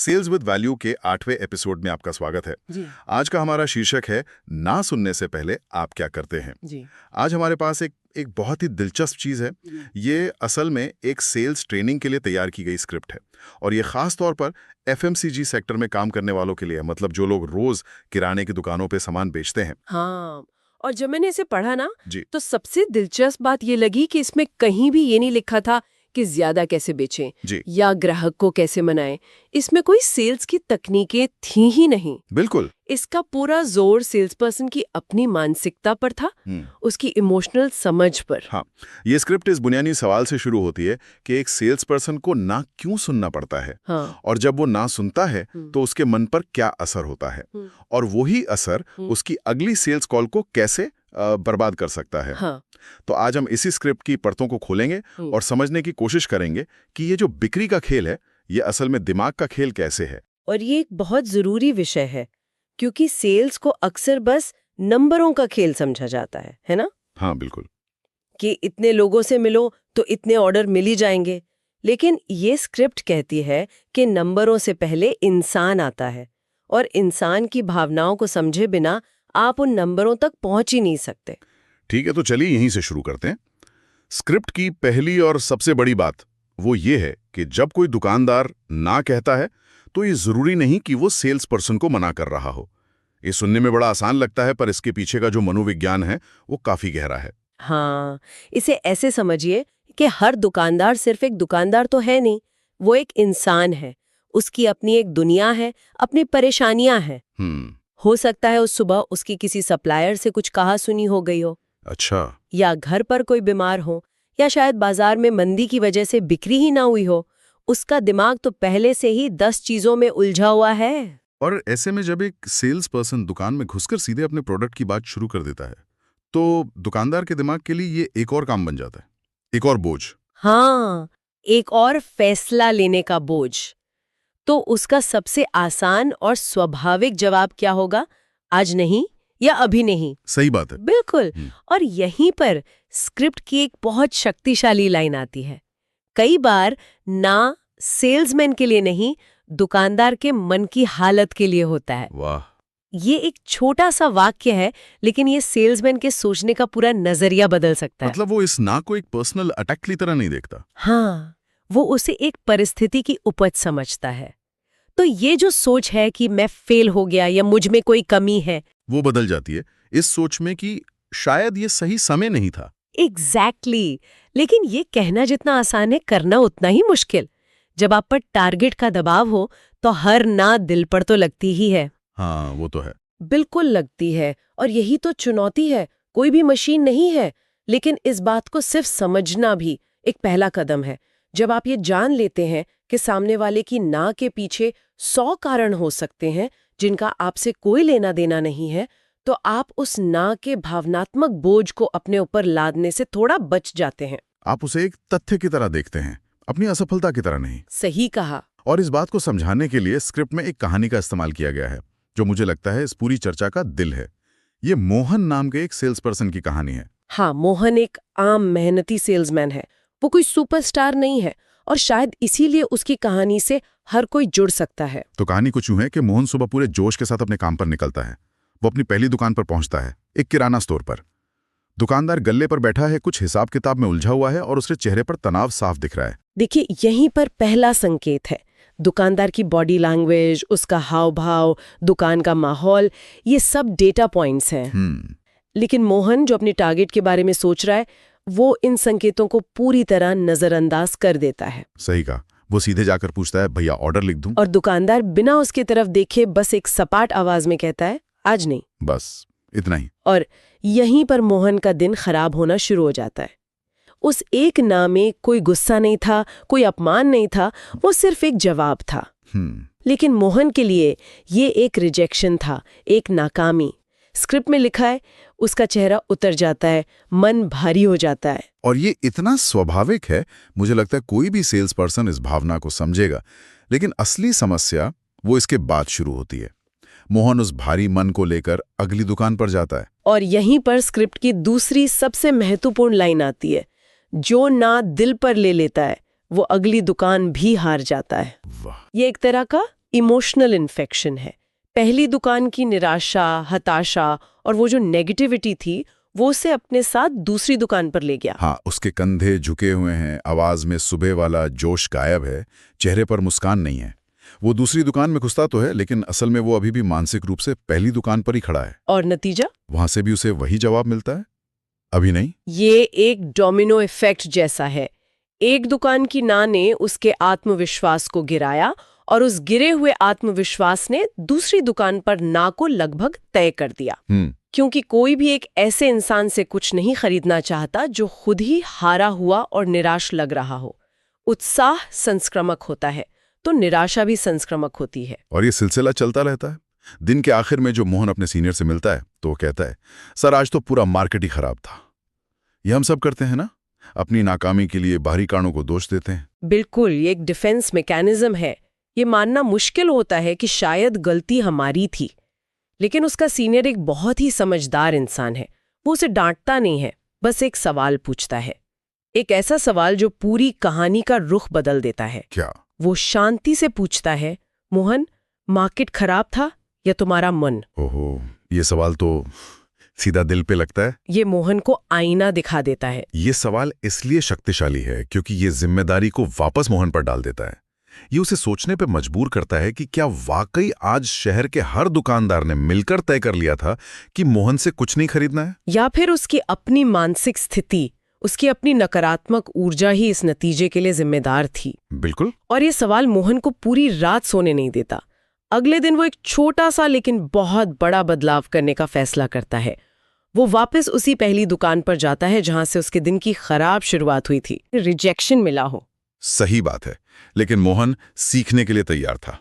Sales with value के 8वें episode में आपका स्वागत है। जी। आज का हमारा शीर्षक है ना सुनने से पहले आप क्या करते हैं। जी। आज हमारे पास एक बहुत ही दिलचस्प चीज है। ये असल में एक सेल्स ट्रेनिंग के लिए तैयार की गई स्क्रिप्ट है और ये खास तौर पर एफएमसीजी सेक्टर में काम करने वालों के लिए है, मतलब जो लोग रोज किराने की दुकानों पे सामान बेचते हैं। हाँ, और जब मैंने इसे पढ़ा ना जी। तो सबसे दिलचस्प बात ये लगी कि इसमें कहीं भी ये नहीं लिखा था कि ज्यादा कैसे बेचें जी। या ग्राहक को कैसे मनाएं। इसमें कोई सेल्स की तकनीकें थी ही नहीं। बिल्कुल। इसका पूरा जोर सेल्स पर्सन की अपनी मानसिकता पर था, उसकी इमोशनल समझ पर। हाँ, ये स्क्रिप्ट इस बुनियादी सवाल से शुरू होती है कि एक सेल्स पर्सन को ना क्यों सुनना पड़ता है। हाँ। और जब वो ना सुनता है तो उसके मन पर क्या असर होता है और वही असर उसकी अगली सेल्स कॉल को कैसे बर्बाद कर सकता है। हाँ। तो आज हम इसी स्क्रिप्ट की परतों को खोलेंगे और समझने की कोशिश करेंगे कि ये जो बिक्री का खेल है ये असल में दिमाग का खेल कैसे है। और ये एक बहुत जरूरी विषय है क्योंकि सेल्स को अक्सर बस नंबरों का खेल समझा जाता है ना? हाँ बिल्कुल। कि इतने लोगों से मिलो तो इतने ऑर्डर मिल ही जाएंगे। लेकिन ये स्क्रिप्ट कहती है कि नंबरों से पहले इंसान आता है और इंसान की भावनाओं को समझे बिना आप उन नंबरों तक पहुंच ही नहीं सकते। ठीक है, तो चलिए यहीं से शुरू करते हैं। स्क्रिप्ट की पहली और सबसे बड़ी बात वो ये है कि जब कोई दुकानदार ना कहता है तो ये जरूरी नहीं कि वो सेल्स पर्सन को मना कर रहा हो। ये सुनने में बड़ा आसान लगता है पर इसके पीछे का जो मनोविज्ञान है वो काफी गहरा है। हाँ, इसे ऐसे समझिए कि हर दुकानदार सिर्फ एक दुकानदार तो है नहीं, वो एक इंसान है। उसकी अपनी एक दुनिया है, अपनी परेशानियां हैं। हो सकता है उस सुबह उसकी किसी सप्लायर से कुछ कहा सुनी हो गई हो। अच्छा। या घर पर कोई बीमार हो, या शायद बाजार में मंदी की वजह से बिक्री ही ना हुई हो। उसका दिमाग तो पहले से ही 10 चीजों में उलझा हुआ है। और ऐसे में जब एक सेल्स पर्सन दुकान में घुसकर सीधे अपने प्रोडक्ट की बात शुरू कर देता है तो दुकानदार के दिमाग के लिए ये एक और काम बन जाता है, एक और बोझ। हाँ, एक और फैसला लेने का बोझ। तो उसका सबसे आसान और स्वाभाविक जवाब क्या होगा? आज नहीं या अभी नहीं। सही बात है। बिल्कुल। और यहीं पर स्क्रिप्ट की एक बहुत शक्तिशाली लाइन आती है। कई बार ना सेल्समैन के लिए नहीं, दुकानदार के मन की हालत के लिए होता है। वाह। ये एक छोटा सा वाक्य है लेकिन ये सेल्समैन के सोचने का पूरा नजरिया बदल सकता है। मतलब वो इस ना को एक पर्सनल अटैक की तरह नहीं देखता। हाँ, वो उसे एक परिस्थिति की उपज समझता है। तो ये जो सोच है कि मैं फेल हो गया या मुझ में कोई कमी है, वो बदल जाती है इस सोच में कि शायद ये सही समय नहीं था। एग्जैक्टली। लेकिन ये कहना जितना आसान है, करना उतना ही मुश्किल। जब आप पर टारगेट का दबाव हो तो हर ना दिल पर तो लगती ही है। हाँ वो तो है। बिल्कुल लगती है। और यही तो चुनौती है। कोई भी मशीन नहीं है, लेकिन इस बात को सिर्फ समझना भी एक पहला कदम है। जब आप ये जान लेते हैं कि सामने वाले की ना के पीछे 100 कारण हो सकते हैं जिनका आपसे कोई लेना देना नहीं है, तो आप उस ना के भावनात्मक बोझ को अपने ऊपर लादने से थोड़ा बच जाते हैं। आप उसे एक तथ्य की तरह देखते हैं, अपनी असफलता की तरह नहीं। सही कहा। और इस बात को समझाने के लिए स्क्रिप्ट में एक कहानी का इस्तेमाल किया गया है जो मुझे लगता है इस पूरी चर्चा का दिल है। ये मोहन नाम के एक सेल्स पर्सन की कहानी है। हाँ, मोहन एक आम मेहनती सेल्समैन है। वो कोई सुपरस्टार नहीं है और शायद इसीलिए उसकी कहानी से हर कोई जुड़ सकता है। तो कहानी कुछ यूं है कि मोहन सुबह पूरे जोश के साथ अपने काम पर निकलता है। वो अपनी पहली दुकान पर पहुंचता है, एक किराना स्टोर पर। दुकानदार गल्ले पर बैठा है, कुछ हिसाब किताब में उलझा हुआ है और उसके चेहरे पर तनाव साफ दिख रहा है। देखिए, यहीं पर पहला संकेत है। दुकानदार की बॉडी लैंग्वेज, उसका हाव भाव, दुकान का माहौल, ये सब डेटा पॉइंट्स हैं। लेकिन मोहन जो अपने टारगेट के बारे में सोच रहा है, वो इन संकेतों को पूरी तरह नजरअंदाज कर देता है। सही कहा। वो सीधे जाकर पूछता है, भैया ऑर्डर लिख दूं? और दुकानदार बिना उसकी तरफ देखे बस एक सपाट आवाज में कहता है, आज नहीं। बस इतना ही। और यहीं पर मोहन का दिन खराब होना शुरू हो जाता है। उस एक ना में कोई गुस्सा नहीं था, कोई अपमान नहीं था, वो सिर्फ एक जवाब था। लेकिन मोहन के लिए ये एक रिजेक्शन था, एक नाकामी। स्क्रिप्ट में लिखा है, उसका चेहरा उतर जाता है, मन भारी हो जाता है। और ये इतना स्वाभाविक है, मुझे लगता है कोई भी सेल्स पर्सन इस भावना को समझेगा। लेकिन असली समस्या वो इसके बाद शुरू होती है। मोहन उस भारी मन को लेकर अगली दुकान पर जाता है। और यहीं पर स्क्रिप्ट की दूसरी सबसे महत्वपूर्ण लाइन आती है। जो ना दिल पर ले लेता है वो अगली दुकान भी हार जाता है। वाह। ये एक तरह का इमोशनल इन्फेक्शन है। पहली दुकान की निराशा, हताशा और वो जो नेगेटिविटी थी वो उसे अपने साथ दूसरी दुकान पर ले गया। हाँ, उसके कंधे झुके हुए हैं, आवाज में सुबह वाला जोश गायब है, चेहरे पर मुस्कान नहीं है। वो दूसरी दुकान में घुसता तो है, लेकिन असल में वो अभी भी मानसिक रूप से पहली दुकान पर ही खड़ा है। और नतीजा? वहां से भी उसे वही जवाब मिलता है, अभी नहीं। ये एक डोमिनो इफेक्ट जैसा है। एक दुकान की ना ने उसके आत्मविश्वास को गिराया और उस गिरे हुए आत्मविश्वास ने दूसरी दुकान पर ना को लगभग तय कर दिया। क्योंकि कोई भी एक ऐसे इंसान से कुछ नहीं खरीदना चाहता जो खुद ही हारा हुआ और निराश लग रहा हो। उत्साह संस्क्रमक होता है तो निराशा भी संस्क्रमक होती है। और ये सिलसिला चलता रहता है। दिन के आखिर में जो मोहन अपने सीनियर से मिलता है तो वो कहता है, सर आज तो पूरा मार्केट ही खराब था। ये हम सब करते हैं ना, अपनी नाकामी के लिए बाहरी कारणों को दोष देते हैं। बिल्कुल, ये एक डिफेंस मैकेनिज्म है। ये मानना मुश्किल होता है कि शायद गलती हमारी थी, लेकिन उसका सीनियर एक बहुत ही समझदार इंसान है। वो उसे डांटता नहीं है, बस एक सवाल पूछता है, एक ऐसा सवाल जो पूरी कहानी का रुख बदल देता है। क्या? वो शांति से पूछता है, मोहन, मार्केट खराब था या तुम्हारा मन? ओहो, ये सवाल तो सीधा दिल पे लगता है। ये मोहन को आईना दिखा देता है। ये सवाल इसलिए शक्तिशाली है क्योंकि ये जिम्मेदारी को वापस मोहन पर डाल देता है। ये उसे सोचने पे मजबूर करता है कि क्या वाकई आज शहर के हर दुकानदार ने मिलकर तय कर लिया था कि मोहन से कुछ नहीं खरीदना है, या फिर उसकी अपनी मानसिक स्थिति, उसकी अपनी नकारात्मक ऊर्जा ही इस नतीजे के लिए जिम्मेदार थी। बिल्कुल। और ये सवाल मोहन को पूरी रात सोने नहीं देता। अगले दिन वो एक छोटा सा लेकिन बहुत बड़ा बदलाव करने का फैसला करता है। वो वापस उसी पहली दुकान पर जाता है जहां से उसके दिन की खराब शुरुआत हुई थी, रिजेक्शन मिला हो। सही बात है, लेकिन मोहन सीखने के लिए तैयार था।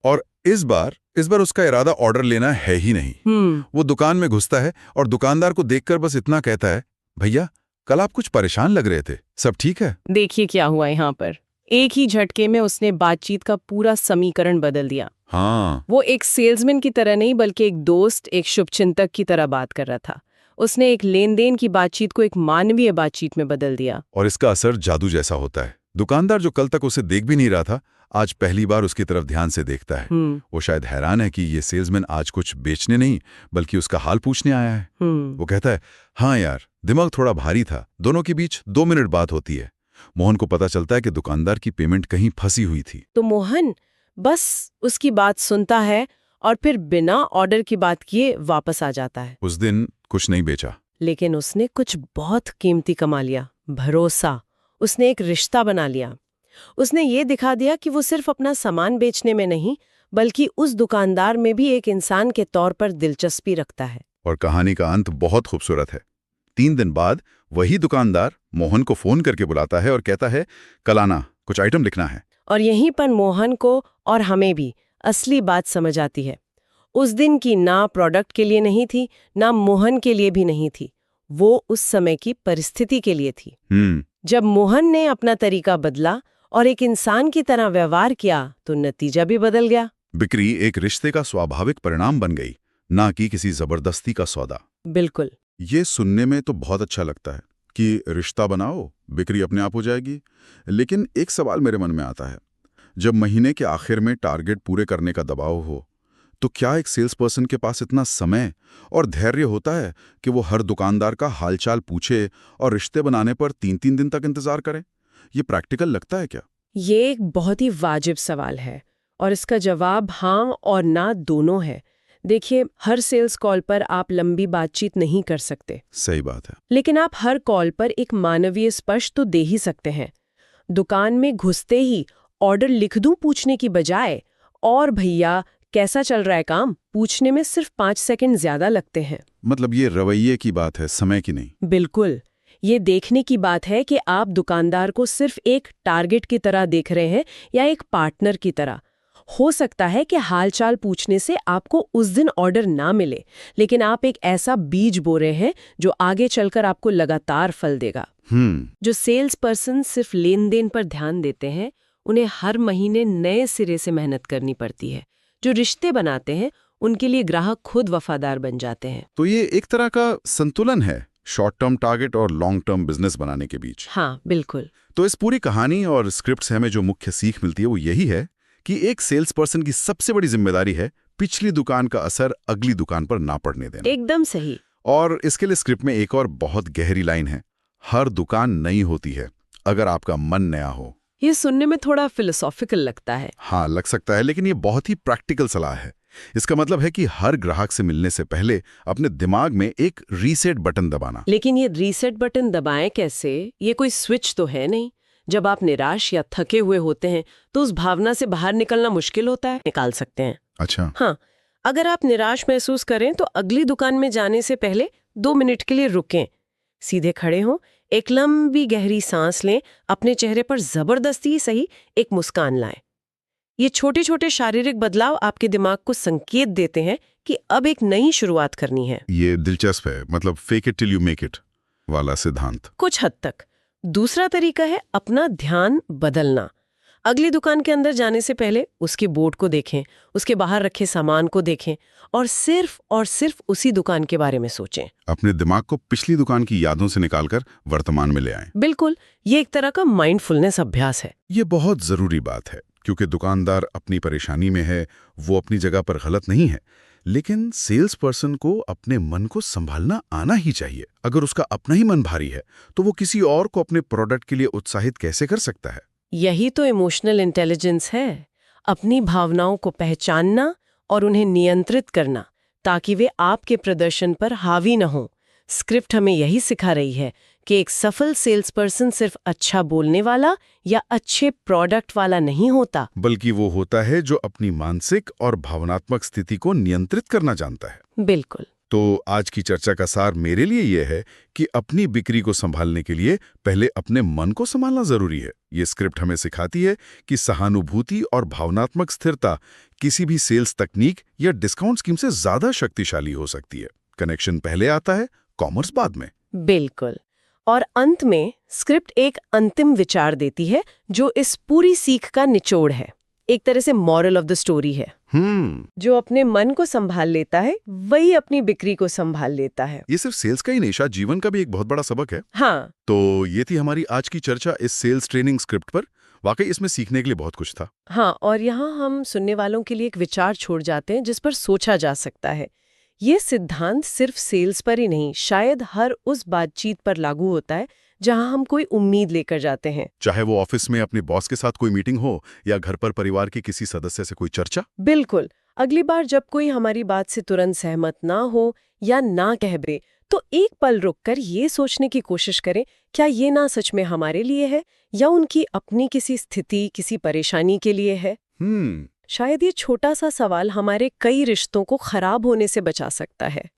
और इस बार उसका इरादा ऑर्डर लेना है ही नहीं। वो दुकान में घुसता है और दुकानदार को देखकर बस इतना कहता है, भैया कल आप कुछ परेशान लग रहे थे, सब ठीक है? देखिए क्या हुआ यहाँ पर। एक ही झटके में उसने बातचीत का पूरा समीकरण बदल दिया। हाँ, वो एक सेल्समैन की तरह नहीं बल्कि एक दोस्त, एक शुभचिंतक की तरह बात कर रहा था। उसने एक लेन देन की बातचीत को एक मानवीय बातचीत में बदल दिया। और इसका असर जादू जैसा होता है। दुकानदार जो कल तक उसे देख भी नहीं रहा था, आज पहली बार उसकी तरफ ध्यान से देखता है। वो शायद हैरान है कि ये सेल्समैन आज कुछ बेचने नहीं बल्कि उसका हाल पूछने आया है। वो कहता है, हाँ यार, दिमाग थोड़ा भारी था। दोनों के बीच 2 मिनट बात होती है। मोहन को पता चलता है कि दुकानदार की पेमेंट कहीं फंसी हुई थी। तो मोहन बस उसकी बात सुनता है और फिर बिना ऑर्डर की बात किए वापस आ जाता है। उस दिन कुछ नहीं बेचा, लेकिन उसने कुछ बहुत कीमती कमा लिया, भरोसा। उसने एक रिश्ता बना लिया। उसने ये दिखा दिया कि वो सिर्फ अपना सामान बेचने में नहीं बल्कि उस दुकानदार में भी एक इंसान के तौर पर दिलचस्पी रखता है। और कहानी का अंत बहुत खूबसूरत है। 3 दिन बाद वही दुकानदार मोहन को फोन करके बुलाता है और कहता है, कल आना, कुछ आइटम लिखना है। और यहीं पर मोहन को और हमें भी असली बात समझ आती है। उस दिन की ना प्रोडक्ट के लिए नहीं थी, ना मोहन के लिए भी नहीं थी। वो उस समय की परिस्थिति के लिए थी। जब मोहन ने अपना तरीका बदला और एक इंसान की तरह व्यवहार किया तो नतीजा भी बदल गया। बिक्री एक रिश्ते का स्वाभाविक परिणाम बन गई, ना कि किसी जबरदस्ती का सौदा। बिल्कुल। ये सुनने में तो बहुत अच्छा लगता है कि रिश्ता बनाओ, बिक्री अपने आप हो जाएगी। लेकिन एक सवाल मेरे मन में आता है, जब महीने के आखिर में टारगेट पूरे करने का दबाव हो, तो क्या एक सेल्स पर्सन के पास इतना समय और धैर्य होता है कि वो हर दुकानदार का हालचाल पूछे और रिश्ते बनाने पर 3-3 दिन तक इंतजार करे? ये प्रैक्टिकल लगता है क्या? ये एक बहुत ही वाजिब सवाल है और इसका जवाब हाँ और ना दोनों है। देखिए, हर सेल्स कॉल पर आप लंबी बातचीत नहीं कर सकते। सही बात है। लेकिन आप हर कॉल पर एक मानवीय स्पर्श तो दे ही सकते हैं। दुकान में घुसते ही ऑर्डर लिख दूं पूछने की बजाय, और भैया कैसा चल रहा है काम, पूछने में सिर्फ 5 सेकंड ज्यादा लगते हैं। मतलब ये रवैये की बात है, समय की नहीं। बिल्कुल, ये देखने की बात है कि आप दुकानदार को सिर्फ एक टारगेट की तरह देख रहे हैं या एक पार्टनर की तरह। हो सकता है कि हालचाल पूछने से आपको उस दिन ऑर्डर ना मिले, लेकिन आप एक ऐसा बीज बो रहे हैं जो आगे चलकर आपको लगातार फल देगा। जो सेल्स पर्सन सिर्फ लेन देन पर ध्यान देते हैं, उन्हें हर महीने नए सिरे से मेहनत करनी पड़ती है। जो रिश्ते बनाते हैं, उनके लिए ग्राहक खुद वफादार बन जाते हैं। तो ये एक तरह का संतुलन है शॉर्ट टर्म टारगेट और लॉन्ग टर्म बिजनेस बनाने के बीच। हाँ, बिल्कुल। तो इस पूरी कहानी और स्क्रिप्ट से हमें जो मुख्य सीख मिलती है वो यही है कि एक सेल्स पर्सन की सबसे बड़ी जिम्मेदारी है पिछली दुकान का असर अगली दुकान पर ना पड़ने देना। एकदम सही। और इसके लिए स्क्रिप्ट में एक और बहुत गहरी लाइन है, हर दुकान नई होती है अगर आपका मन नया हो। ये सुनने में थोड़ा फिलोसॉफिकल लगता है। हाँ, लग सकता है, लेकिन ये बहुत ही प्रैक्टिकल सलाह है। इसका मतलब है कि हर ग्राहक से मिलने से पहले अपने दिमाग में एक रीसेट बटन दबाना। लेकिन ये रीसेट बटन दबाएं कैसे? ये कोई स्विच तो है नहीं। जब आप निराश या थके हुए होते हैं तो उस भावना से बाहर निकलना मुश्किल होता है। निकाल सकते हैं। अच्छा। हाँ, अगर आप निराश महसूस करें तो अगली दुकान में जाने से पहले 2 मिनट के लिए रुकें, सीधे खड़े हों, एक लंबी गहरी सांस लें, अपने चेहरे पर जबरदस्ती सही एक मुस्कान लाएं। ये छोटे छोटे शारीरिक बदलाव आपके दिमाग को संकेत देते हैं कि अब एक नई शुरुआत करनी है। ये दिलचस्प है, मतलब fake it till you make it वाला सिद्धांत। कुछ हद तक। दूसरा तरीका है अपना ध्यान बदलना। अगली दुकान के अंदर जाने से पहले उसके बोर्ड को देखें, उसके बाहर रखे सामान को देखें और सिर्फ उसी दुकान के बारे में सोचें। अपने दिमाग को पिछली दुकान की यादों से निकालकर वर्तमान में ले आएं। बिल्कुल, ये एक तरह का माइंडफुलनेस अभ्यास है। ये बहुत जरूरी बात है, क्योंकि दुकानदार अपनी परेशानी में है, वो अपनी जगह पर गलत नहीं है, लेकिन सेल्स पर्सन को अपने मन को संभालना आना ही चाहिए। अगर उसका अपना ही मन भारी है तो वो किसी और को अपने प्रोडक्ट के लिए उत्साहित कैसे कर सकता है? यही तो इमोशनल इंटेलिजेंस है, अपनी भावनाओं को पहचानना और उन्हें नियंत्रित करना ताकि वे आपके प्रदर्शन पर हावी न हों। स्क्रिप्ट हमें यही सिखा रही है कि एक सफल सेल्स पर्सन सिर्फ अच्छा बोलने वाला या अच्छे प्रोडक्ट वाला नहीं होता, बल्कि वो होता है जो अपनी मानसिक और भावनात्मक स्थिति को नियंत्रित करना जानता है। बिल्कुल। तो आज की चर्चा का सार मेरे लिए यह है कि अपनी बिक्री को संभालने के लिए पहले अपने मन को संभालना जरूरी है। ये स्क्रिप्ट हमें सिखाती है कि सहानुभूति और भावनात्मक स्थिरता किसी भी सेल्स तकनीक या डिस्काउंट स्कीम से ज्यादा शक्तिशाली हो सकती है। कनेक्शन पहले आता है, कॉमर्स बाद में। बिल्कुल। और अंत में स्क्रिप्ट एक अंतिम विचार देती है जो इस पूरी सीख का निचोड़ है। एक तरह से मॉरल ऑफ द स्टोरी है। जो अपने मन को संभाल लेता है वही अपनी बिक्री को संभाल लेता है। ये सिर्फ सेल्स का ही नहीं, शायद जीवन का भी एक बहुत बड़ा सबक है। हाँ। तो ये थी हमारी आज की चर्चा इस सेल्स ट्रेनिंग स्क्रिप्ट पर। वाकई इसमें सीखने के लिए बहुत कुछ था। हाँ, और यहाँ हम सुनने वालों के लिए एक विचार छोड़ जाते हैं जिस पर सोचा जा सकता है। ये सिद्धांत सिर्फ सेल्स पर ही नहीं, शायद हर उस बातचीत पर लागू होता है जहां हम कोई उम्मीद लेकर जाते हैं। चाहे वो ऑफिस में अपने बॉस के साथ कोई मीटिंग हो या घर पर परिवार के किसी सदस्य से कोई चर्चा। बिल्कुल। अगली बार जब कोई हमारी बात से तुरंत सहमत ना हो या ना कह दे तो एक पल रुककर ये सोचने की कोशिश करें, क्या ये ना सच में हमारे लिए है या उनकी अपनी किसी स्थिति, किसी परेशानी के लिए है। शायद ये छोटा सा सवाल हमारे कई रिश्तों को खराब होने से बचा सकता है।